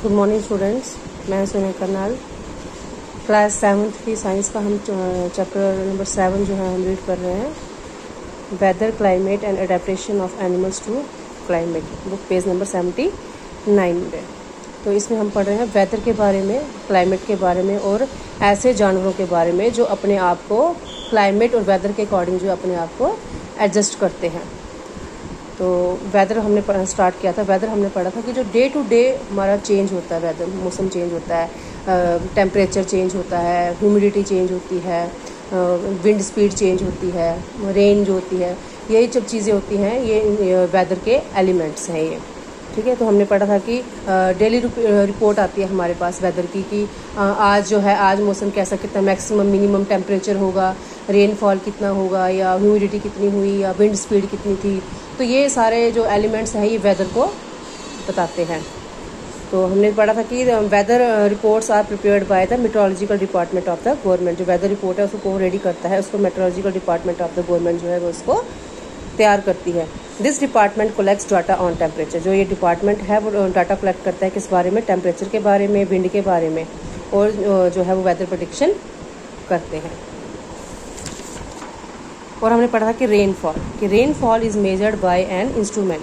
Good morning students, मैं Sunil Karnal. Class 7th की science का हम चैप्टर नंबर 7 जो है हम रीड कर रहे हैं, weather climate and adaptation of animals to climate, book page number 79 में। तो इसमें हम पढ़ रहे हैं वेदर के बारे में, क्लाइमेट के बारे में और ऐसे जानवरों के बारे में जो अपने आप को क्लाइमेट और वेदर के अकॉर्डिंग जो अपने आप को एडजस्ट करते हैं। तो वेदर हमने स्टार्ट किया था। वेदर हमने पढ़ा था कि जो डे टू डे हमारा चेंज होता है, वेदर मौसम चेंज होता है, टेम्परेचर चेंज होता है, ह्यूमिडिटी चेंज होती है, विंड स्पीड चेंज होती है, रेन जो होती है, यही सब चीज़ें होती हैं, ये वेदर के एलिमेंट्स हैं ये। ठीक है, तो हमने पढ़ा था कि डेली रिपोर्ट आती है हमारे पास वेदर की कि आज जो है, आज मौसम कैसा, कितना मैक्सिमम मिनिमम टेम्परेचर होगा, रेनफॉल कितना होगा, या ह्यूमिडिटी कितनी हुई, या विंड स्पीड कितनी थी। तो ये सारे जो एलिमेंट्स हैं ये वेदर को बताते हैं। तो हमने पढ़ा था कि weather reports are prepared by the meteorological department of the government. जो वेदर रिपोर्ट है उसको रेडी करता है, उसको meteorological department of the government जो है वो उसको तैयार करती है। This department collects data on temperature. जो ये डिपार्टमेंट है वो डाटा कलेक्ट करता है किस बारे में, टेम्परेचर के बारे में, विंड के बारे में, और जो है वो वेदर प्रेडिक्शन करते हैं। और हमने पढ़ा कि rainfall is measured by an instrument.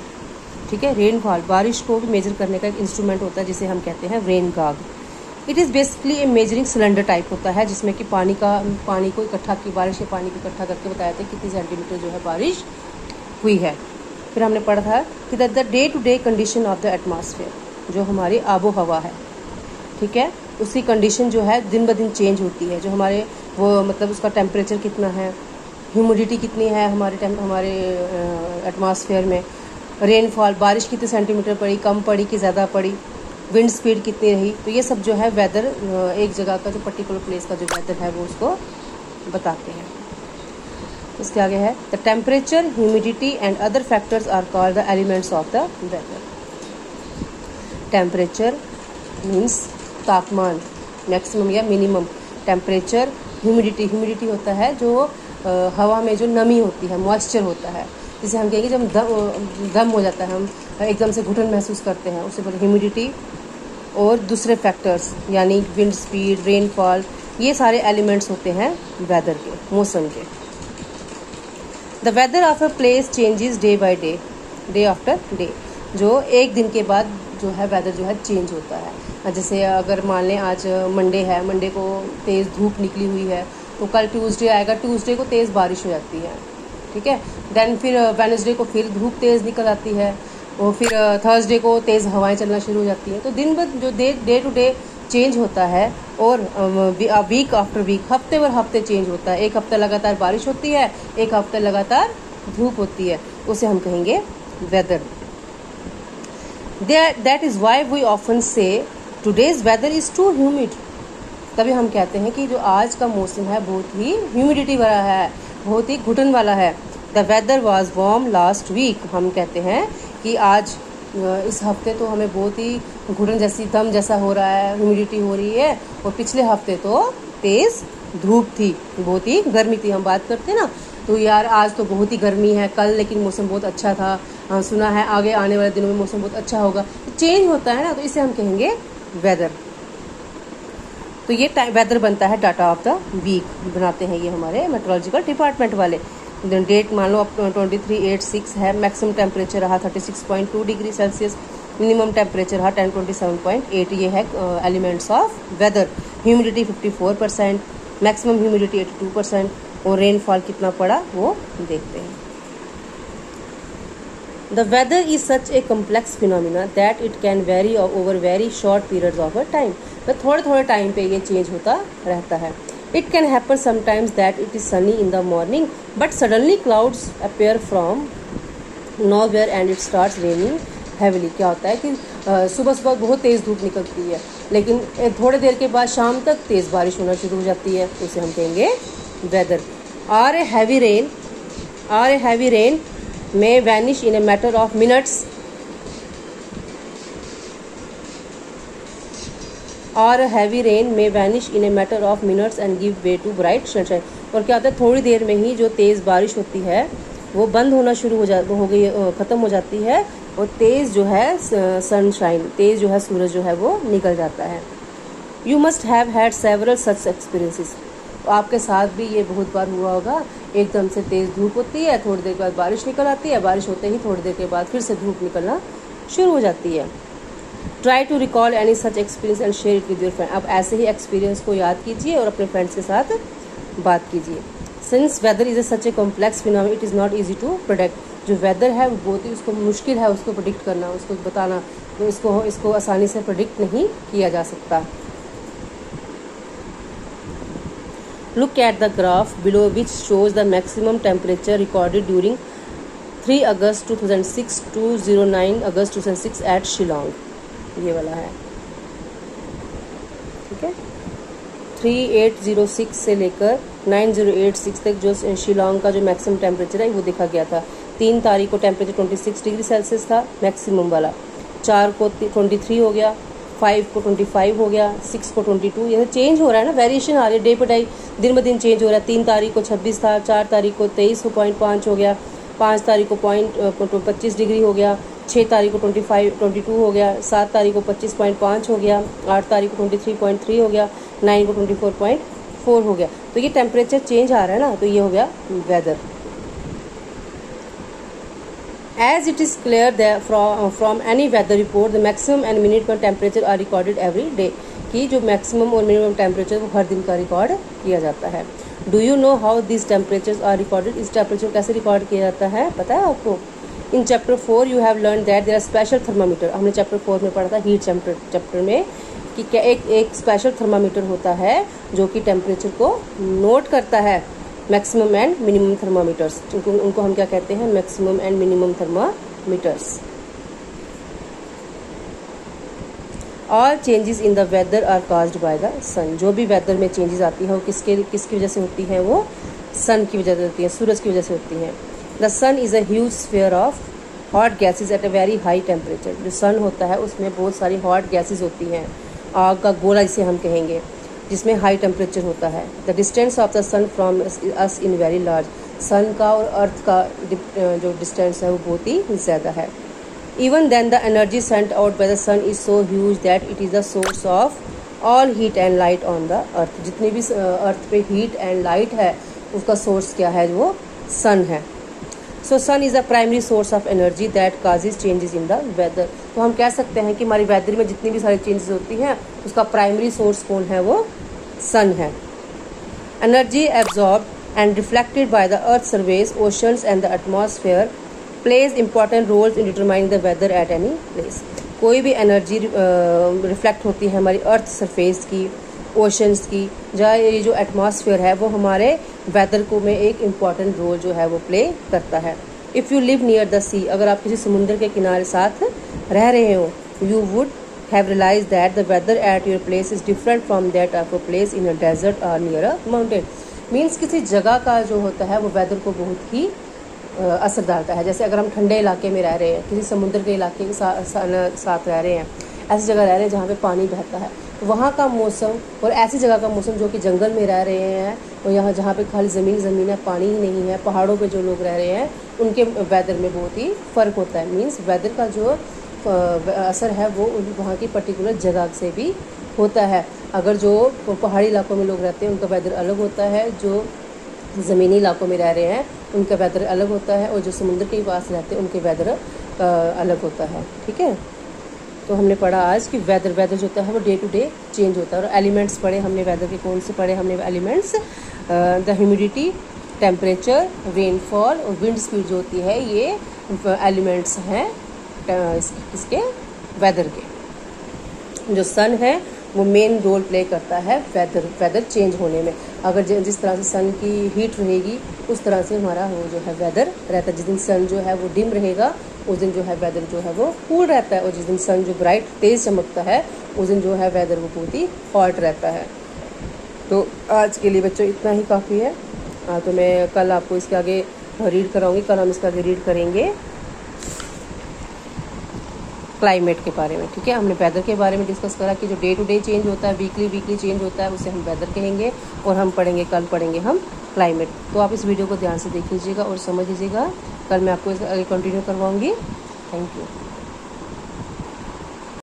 ठीक है, रेनफॉल बारिश को भी मेजर करने का एक इंस्ट्रूमेंट होता है जिसे हम कहते हैं rain gauge. It is basically a measuring cylinder type होता है जिसमें कि पानी को इकट्ठा की, बारिश के पानी को इकट्ठा करके बताया था कितनी सेंटीमीटर जो है बारिश हुई है। फिर हमने पढ़ा था कि the day to day condition of the atmosphere, जो हमारी आबो हवा है, ठीक है, उसकी कंडीशन जो है दिन ब दिन चेंज होती है। जो हमारे वो मतलब उसका टेम्परेचर कितना है, ह्यूमिडिटी कितनी है हमारे एटमॉस्फेयर में, रेनफॉल बारिश कितने सेंटीमीटर पड़ी, कम पड़ी कि ज़्यादा पड़ी, विंड स्पीड कितनी रही। तो ये सब जो है वेदर, एक जगह का जो पर्टिकुलर प्लेस का जो वेदर है वो उसको बताते हैं। इसके आगे है the temperature, humidity and other factors are called the elements of the weather. Temperature means तापमान, मैक्सिमम या मिनिमम टेम्परेचर। ह्यूमिडिटी होता है जो हवा में जो नमी होती है, मॉइस्चर होता है, जिसे हम कहेंगे जब दम हो जाता है, हम एकदम से घुटन महसूस करते हैं, उससे पहले ह्यूमिडिटी। और दूसरे फैक्टर्स यानी विंड स्पीड, रेनफॉल, ये सारे एलिमेंट्स होते हैं वेदर के, मौसम के। The weather of a place changes day by day, day after day. जो एक दिन के बाद जो है वेदर जो है चेंज होता है। जैसे अगर मान लें आज मंडे है, मंडे को तेज़ धूप निकली हुई है, तो कल ट्यूसडे आएगा, ट्यूसडे को तेज़ बारिश हो जाती है। ठीक है, देन फिर वेडनेसडे को फिर धूप तेज़ निकल आती है, और फिर थर्सडे को तेज़ हवाएं चलना शुरू हो जाती हैं। तो दिन ब जो डे टू डे चेंज होता है, और वीक आफ्टर वीक, हफ्ते पर हफ्ते चेंज होता है। एक हफ्ता लगातार बारिश होती है, एक हफ्ता लगातार धूप होती है, उसे हम कहेंगे weather. That is why we often से today's weather is too humid. तभी हम कहते हैं कि जो आज का मौसम है बहुत ही ह्यूमिडिटी वाला है, बहुत ही घुटन वाला है। The weather was warm last week. हम कहते हैं कि आज इस हफ्ते तो हमें बहुत ही घुटन जैसी, दम जैसा हो रहा है, ह्यूमिडिटी हो रही है, और पिछले हफ्ते तो तेज़ धूप थी, बहुत ही गर्मी थी। हम बात करते हैं ना, तो यार आज तो बहुत ही गर्मी है, कल लेकिन मौसम बहुत अच्छा था, सुना है आगे आने वाले दिनों में मौसम बहुत अच्छा होगा। तो चेंज होता है ना, तो इसे हम कहेंगे वेदर। तो ये वेदर बनता है डाटा ऑफ द वीक, बनाते हैं ये हमारे मेट्रोलॉजिकल डिपार्टमेंट वाले। डेट मान लो अब 23/8/6 है, मैक्सिमम टेम्परेचर रहा 36.2 डिग्री सेल्सियस, मिनिमम टेम्परेचर रहा 1027.8। ये है elements of weather. Humidity 54%, maximum humidity 82%, और रेनफॉल कितना पड़ा वो देखते हैं। The weather is such a complex phenomena that it can vary over very short periods of time. तो थोड़े टाइम पे ये चेंज होता रहता है। It can happen sometimes that it is sunny in the morning, but suddenly clouds appear from nowhere and it starts raining heavily. क्या होता है कि सुबह बहुत तेज़ धूप निकलती है, लेकिन थोड़ी देर के बाद शाम तक तेज़ बारिश होना शुरू हो जाती है, उसे हम कहेंगे weather. Or a heavy rain may vanish in a matter of minutes, or a heavy rain may vanish in a matter of minutes and give way to bright sunshine. और क्या होता है, थोड़ी देर में ही जो तेज़ बारिश होती है वो बंद होना शुरू हो गई, ख़त्म हो जाती है, और तेज़ जो है सनशाइन, तेज़ जो है सूरज जो है वो निकल जाता है। You must have had several such experiences. तो आपके साथ भी ये बहुत बार हुआ होगा, एकदम से तेज़ धूप होती है, थोड़ी देर के बाद बारिश निकल आती है, बारिश होते ही थोड़ी देर के बाद फिर से धूप निकलना शुरू हो जाती है। Try to recall any such experience and share it with your friend. आप ऐसे ही एक्सपीरियंस को याद कीजिए और अपने फ्रेंड्स के साथ बात कीजिए। Since weather is such a complex phenomena it is not easy to predict. जो वेदर है वो बहुत ही उसको मुश्किल है उसको प्रोडिक्ट करना, उसको बताना, तो इसको आसानी से प्रोडिक्ट नहीं किया जा सकता। Look at the graph below which shows the maximum temperature recorded during 3 August 2006 to 09 August 2006 at Shillong। ये वाला है, ठीक है। 3806 से लेकर 9086 तक जो शिलोंग का जो मैक्सिमम टेम्परेचर है वो देखा गया था। 3 तारीख को टेम्परेचर 26 डिग्री सेल्सियस था मैक्सिमम वाला, 4 को 23 हो गया, 5 को 25 हो गया, 6 को 22। ये चेंज हो रहा है ना, वेरिएशन आ रही है डे पर डे, दिन ब दिन चेंज हो रहा है। 3 तारीख को 26 था, 4 तारीख को 23.5 हो गया, 5 तारीख को 25 डिग्री हो गया, 6 तारीख को 22 हो गया, 7 तारीख को 25.5 हो गया, 8 तारीख को 23.3 हो गया, 9 को 24.4 हो गया। तो ये टेम्परेचर चेंज आ रहा है ना, तो ये हो गया weather. As it is clear that from any weather report, the maximum and minimum temperature are recorded every day। कि जो मैक्सिमम और मिनिमम टेम्परेचर वो हर दिन का रिकॉर्ड किया जाता है। Do you know how this temperatures are recorded. इस टेम्परेचर कैसे रिकॉर्ड किया जाता है पता है आपको। In chapter 4 you have learn that there are special thermometer. हमने चैप्टर 4 में पढ़ा था हीट चैप्टर में कि क्या एक स्पेशल थर्मामीटर होता है जो कि टेम्परेचर को नोट करता है। मैक्सिमम एंड मिनिमम थर्मामीटर्स, उनको हम क्या कहते हैं, maximum and minimum thermometers. All changes in the weather are caused by the sun. जो भी वेदर में चेंजेस आती है वो किसकी वजह से होती है, वो सन की वजह से होती है, सूरज की वजह से होती है। The sun is a huge sphere of hot gases at a very high temperature. जो सन होता है उसमें बहुत सारी हॉट गैसेज होती हैं, आग का गोला जिसे हम कहेंगे, जिसमें हाई टेम्परेचर होता है। The distance of the sun from us in very large. Sun का और अर्थ का जो डिस्टेंस है वो बहुत ही ज़्यादा है। Even then the energy sent out by the sun is so huge that it is the source of all heat and light on the earth. जितनी भी अर्थ पे हीट एंड लाइट है उसका सोर्स क्या है, वो सन है। So sun is a primary source of energy that causes changes in the weather. तो हम कह सकते हैं कि हमारी वेदर में जितनी भी सारी चेंजेस होती हैं उसका प्राइमरी सोर्स कौन है, वो सन है। Energy absorbed and reflected by the earth surface, oceans and the atmosphere plays important roles in determining the weather at any place. कोई भी एनर्जी रिफ्लेक्ट होती है हमारी अर्थ सरफेस की, ओशंस की, जहाँ ये जो एटमॉस्फेयर है वो हमारे वेदर को में एक इम्पॉर्टेंट रोल जो है वो प्ले करता है। If you live near the sea, अगर आप किसी समुद्र के किनारे साथ रह रहे हो, you would have realized that the weather at your place is different from that of a place in a desert or near a mountain। Means किसी जगह का जो होता है वो वेदर को बहुत ही असर डालता है। जैसे अगर हम ठंडे इलाके में रह रहे हैं, किसी समुद्र के इलाके के साथ रह रहे हैं, ऐसी जगह रह रहे हैं जहाँ पे पानी बहता है, तो वहाँ का मौसम और ऐसी जगह का मौसम जो कि जंगल में रह रहे हैं और यहाँ जहाँ पे खाली ज़मीन है, पानी ही नहीं है, पहाड़ों पे जो लोग रह रहे हैं उनके वेदर में बहुत ही फ़र्क होता है। मीन्स वेदर का जो असर है वो वहाँ की पर्टिकुलर जगह से भी होता है। अगर जो पहाड़ी इलाकों में लोग रहते हैं उनका वेदर अलग होता है, जो ज़मीनी इलाकों में रह रहे हैं उनका वेदर अलग होता है, और जो समुद्र के पास रहते हैं उनके वेदर अलग होता है। ठीक है, तो हमने पढ़ा आज कि वेदर जो होता है वो डे टू डे चेंज होता है। और एलिमेंट्स पढ़े हमने, वेदर के कौन से पढ़े हमने elements, the humidity, temperature, rainfall और विंड स्पीड जो होती है, ये एलिमेंट्स हैं इसके वेदर के। जो सन है वो मेन रोल प्ले करता है वेदर चेंज होने में। अगर जिस तरह से सन की हीट रहेगी उस तरह से हमारा वो जो है वेदर रहता है। जिस दिन सन जो है वो डिम रहेगा उस दिन जो है वेदर जो है वो कूल रहता है, और जिस दिन सन जो ब्राइट तेज़ चमकता है उस दिन जो है वेदर वो बहुत ही हॉट रहता है। तो आज के लिए बच्चों इतना ही काफ़ी है। तो मैं कल आपको इसके आगे रीड कराऊंगी। कल हम इसके आगे रीड करेंगे क्लाइमेट के बारे में। ठीक है, हमने वेदर के बारे में डिस्कस करा कि जो डे टू डे चेंज होता है, वीकली चेंज होता है, उसे हम वेदर कहेंगे। और हम कल पढ़ेंगे हम क्लाइमेट। तो आप इस वीडियो को ध्यान से देख लीजिएगा और समझ लीजिएगा। कल मैं आपको इसके आगे कंटिन्यू करवाऊँगी। Thank you.